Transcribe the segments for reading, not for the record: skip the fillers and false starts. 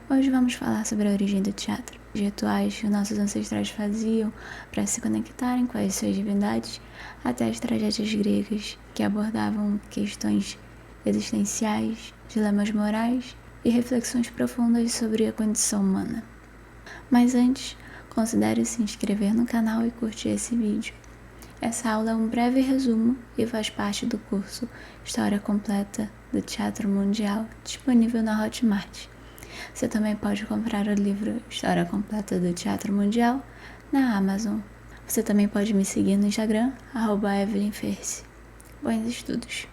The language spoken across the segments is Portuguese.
Hoje vamos falar sobre a origem do teatro, os rituais que nossos ancestrais faziam para se conectarem com as suas divindades, até as tragédias gregas que abordavam questões existenciais, dilemas morais e reflexões profundas sobre a condição humana. Mas antes, considere se inscrever no canal e curtir esse vídeo. Essa aula é um breve resumo e faz parte do curso História Completa do Teatro Mundial, disponível na Hotmart. Você também pode comprar o livro História Completa do Teatro Mundial na Amazon. Você também pode me seguir no Instagram, @EvelynFerce. Bons estudos!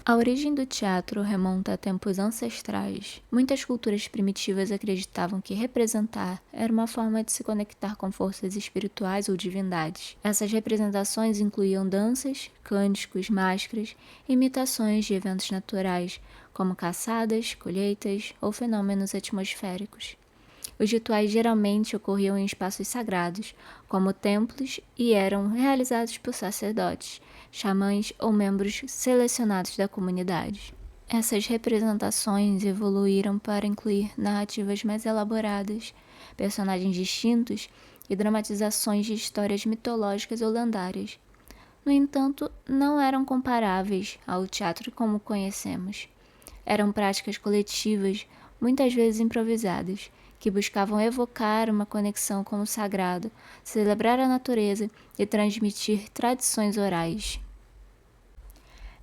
A origem do teatro remonta a tempos ancestrais. Muitas culturas primitivas acreditavam que representar era uma forma de se conectar com forças espirituais ou divindades. Essas representações incluíam danças, cânticos, máscaras e imitações de eventos naturais, como caçadas, colheitas ou fenômenos atmosféricos. Os rituais geralmente ocorriam em espaços sagrados, como templos, e eram realizados por sacerdotes, xamãs ou membros selecionados da comunidade. Essas representações evoluíram para incluir narrativas mais elaboradas, personagens distintos e dramatizações de histórias mitológicas ou lendárias. No entanto, não eram comparáveis ao teatro como conhecemos. Eram práticas coletivas, muitas vezes improvisadas, que buscavam evocar uma conexão com o sagrado, celebrar a natureza e transmitir tradições orais.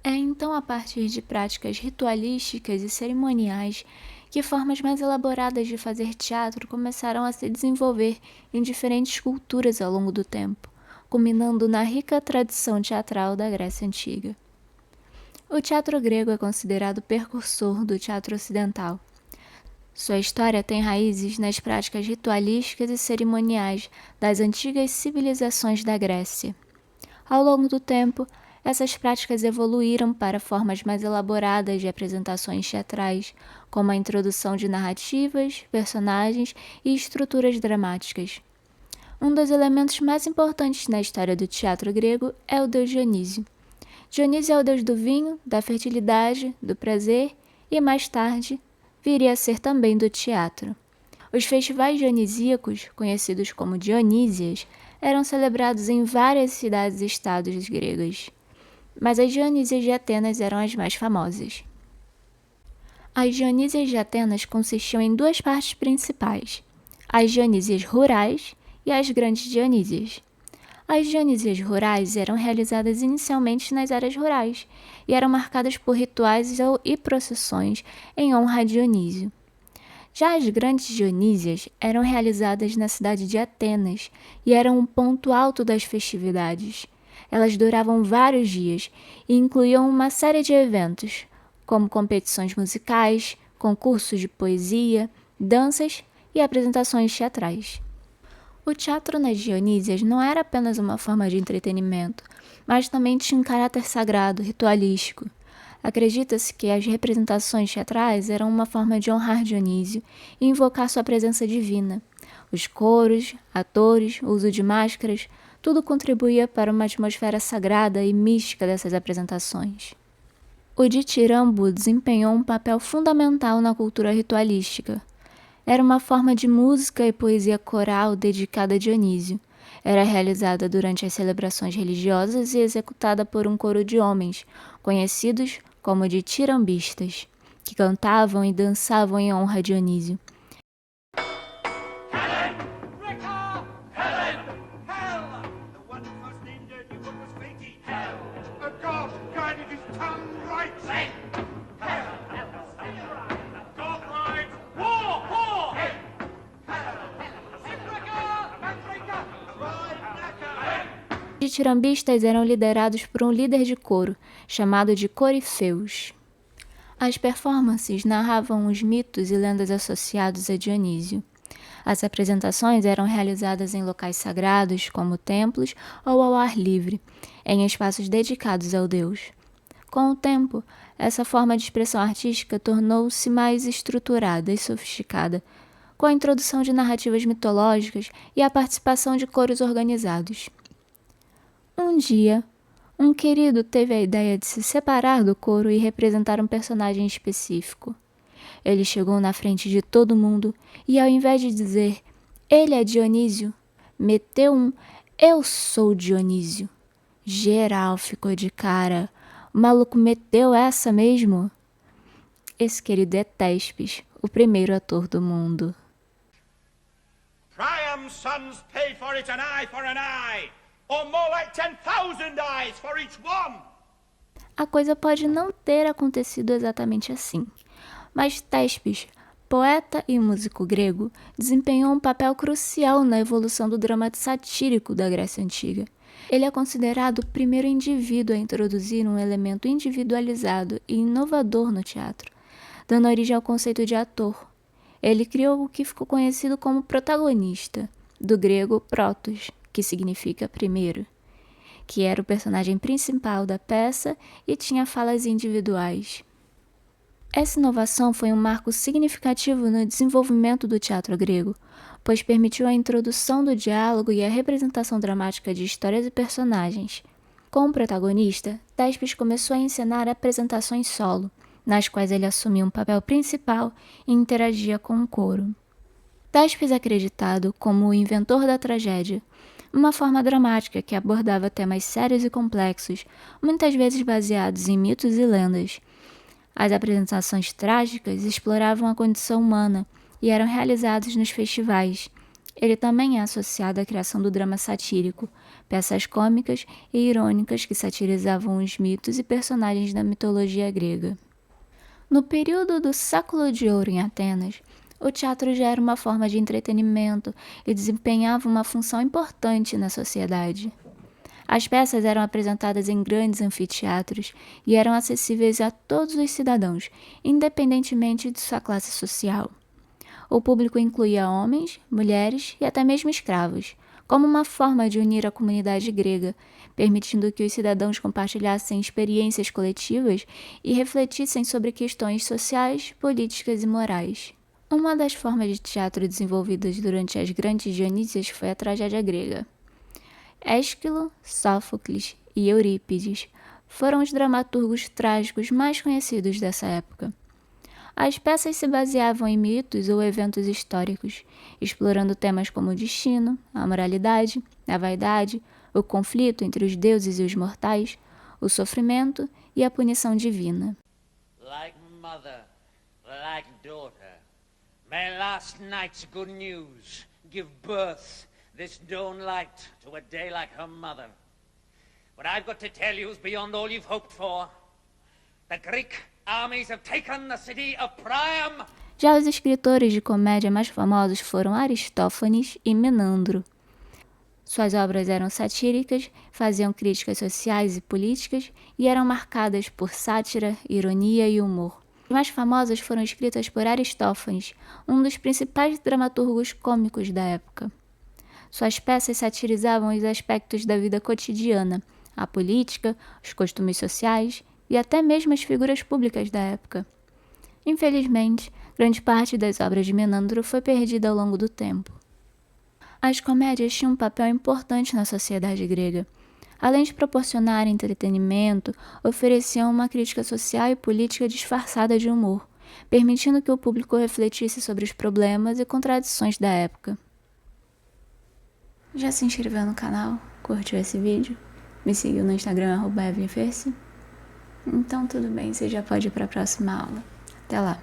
É então a partir de práticas ritualísticas e cerimoniais que formas mais elaboradas de fazer teatro começaram a se desenvolver em diferentes culturas ao longo do tempo, culminando na rica tradição teatral da Grécia Antiga. O teatro grego é considerado o precursor do teatro ocidental. Sua história tem raízes nas práticas ritualísticas e cerimoniais das antigas civilizações da Grécia. Ao longo do tempo, essas práticas evoluíram para formas mais elaboradas de apresentações teatrais, como a introdução de narrativas, personagens e estruturas dramáticas. Um dos elementos mais importantes na história do teatro grego é o deus Dionísio. Dionísio é o deus do vinho, da fertilidade, do prazer e, mais tarde, viria a ser também do teatro. Os festivais dionisíacos, conhecidos como Dionísias, eram celebrados em várias cidades e estados gregas, mas as Dionísias de Atenas eram as mais famosas. As Dionísias de Atenas consistiam em duas partes principais, as Dionísias rurais e as grandes Dionísias. As Dionísias rurais eram realizadas inicialmente nas áreas rurais e eram marcadas por rituais e procissões em honra a Dionísio. Já as grandes Dionísias eram realizadas na cidade de Atenas e eram um ponto alto das festividades. Elas duravam vários dias e incluíam uma série de eventos, como competições musicais, concursos de poesia, danças e apresentações teatrais. O teatro nas Dionísias não era apenas uma forma de entretenimento, mas também tinha um caráter sagrado, ritualístico. Acredita-se que as representações teatrais eram uma forma de honrar Dionísio e invocar sua presença divina. Os coros, atores, o uso de máscaras, tudo contribuía para uma atmosfera sagrada e mística dessas apresentações. O ditirambo desempenhou um papel fundamental na cultura ritualística. Era uma forma de música e poesia coral dedicada a Dionísio. Era realizada durante as celebrações religiosas e executada por um coro de homens, conhecidos como ditirambistas, que cantavam e dançavam em honra a Dionísio. Os ditirambistas eram liderados por um líder de coro, chamado de corifeus. As performances narravam os mitos e lendas associados a Dionísio. As apresentações eram realizadas em locais sagrados, como templos ou ao ar livre, em espaços dedicados ao deus. Com o tempo, essa forma de expressão artística tornou-se mais estruturada e sofisticada, com a introdução de narrativas mitológicas e a participação de coros organizados. Um dia, um querido teve a ideia de se separar do coro e representar um personagem específico. Ele chegou na frente de todo mundo e, ao invés de dizer "Ele é Dionísio", meteu um "Eu sou Dionísio". Geral ficou de cara. O maluco meteu essa mesmo? Esse querido é Tespes, o primeiro ator do mundo. Priam's sons paid for it an eye, or more like 10,000 eyes for each one. A coisa pode não ter acontecido exatamente assim, mas Tespes, poeta e músico grego, desempenhou um papel crucial na evolução do drama satírico da Grécia Antiga. Ele é considerado o primeiro indivíduo a introduzir um elemento individualizado e inovador no teatro, dando origem ao conceito de ator. Ele criou o que ficou conhecido como protagonista, do grego protos, que significa primeiro, que era o personagem principal da peça e tinha falas individuais. Essa inovação foi um marco significativo no desenvolvimento do teatro grego, pois permitiu a introdução do diálogo e a representação dramática de histórias e personagens. Como protagonista, Tespes começou a encenar apresentações solo, nas quais ele assumia um papel principal e interagia com o coro. Tespes é acreditado como o inventor da tragédia, uma forma dramática que abordava temas sérios e complexos, muitas vezes baseados em mitos e lendas. As apresentações trágicas exploravam a condição humana e eram realizadas nos festivais. Ele também é associado à criação do drama satírico, peças cômicas e irônicas que satirizavam os mitos e personagens da mitologia grega. No período do século de ouro em Atenas, o teatro já era uma forma de entretenimento e desempenhava uma função importante na sociedade. As peças eram apresentadas em grandes anfiteatros e eram acessíveis a todos os cidadãos, independentemente de sua classe social. O público incluía homens, mulheres e até mesmo escravos, como uma forma de unir a comunidade grega, permitindo que os cidadãos compartilhassem experiências coletivas e refletissem sobre questões sociais, políticas e morais. Uma das formas de teatro desenvolvidas durante as grandes Dionísias foi a tragédia grega. Ésquilo, Sófocles e Eurípides foram os dramaturgos trágicos mais conhecidos dessa época. As peças se baseavam em mitos ou eventos históricos, explorando temas como o destino, a moralidade, a vaidade, o conflito entre os deuses e os mortais, o sofrimento e a punição divina. Like mother, like daughter, may last night's good news give birth this dawn light to a day like her mother. What I've got to tell you is beyond all you've hoped for. The Greek armies have taken the city of Priam. Já os escritores de comédia mais famosos foram Aristófanes e Menandro. Suas obras eram satíricas, faziam críticas sociais e políticas e eram marcadas por sátira, ironia e humor. As mais famosas foram escritas por Aristófanes, um dos principais dramaturgos cômicos da época. Suas peças satirizavam os aspectos da vida cotidiana, a política, os costumes sociais e até mesmo as figuras públicas da época. Infelizmente, grande parte das obras de Menandro foi perdida ao longo do tempo. As comédias tinham um papel importante na sociedade grega. Além de proporcionar entretenimento, ofereciam uma crítica social e política disfarçada de humor, permitindo que o público refletisse sobre os problemas e contradições da época. Já se inscreveu no canal? Curtiu esse vídeo? Me seguiu no Instagram @evelynferce? Então tudo bem, você já pode ir para a próxima aula. Até lá!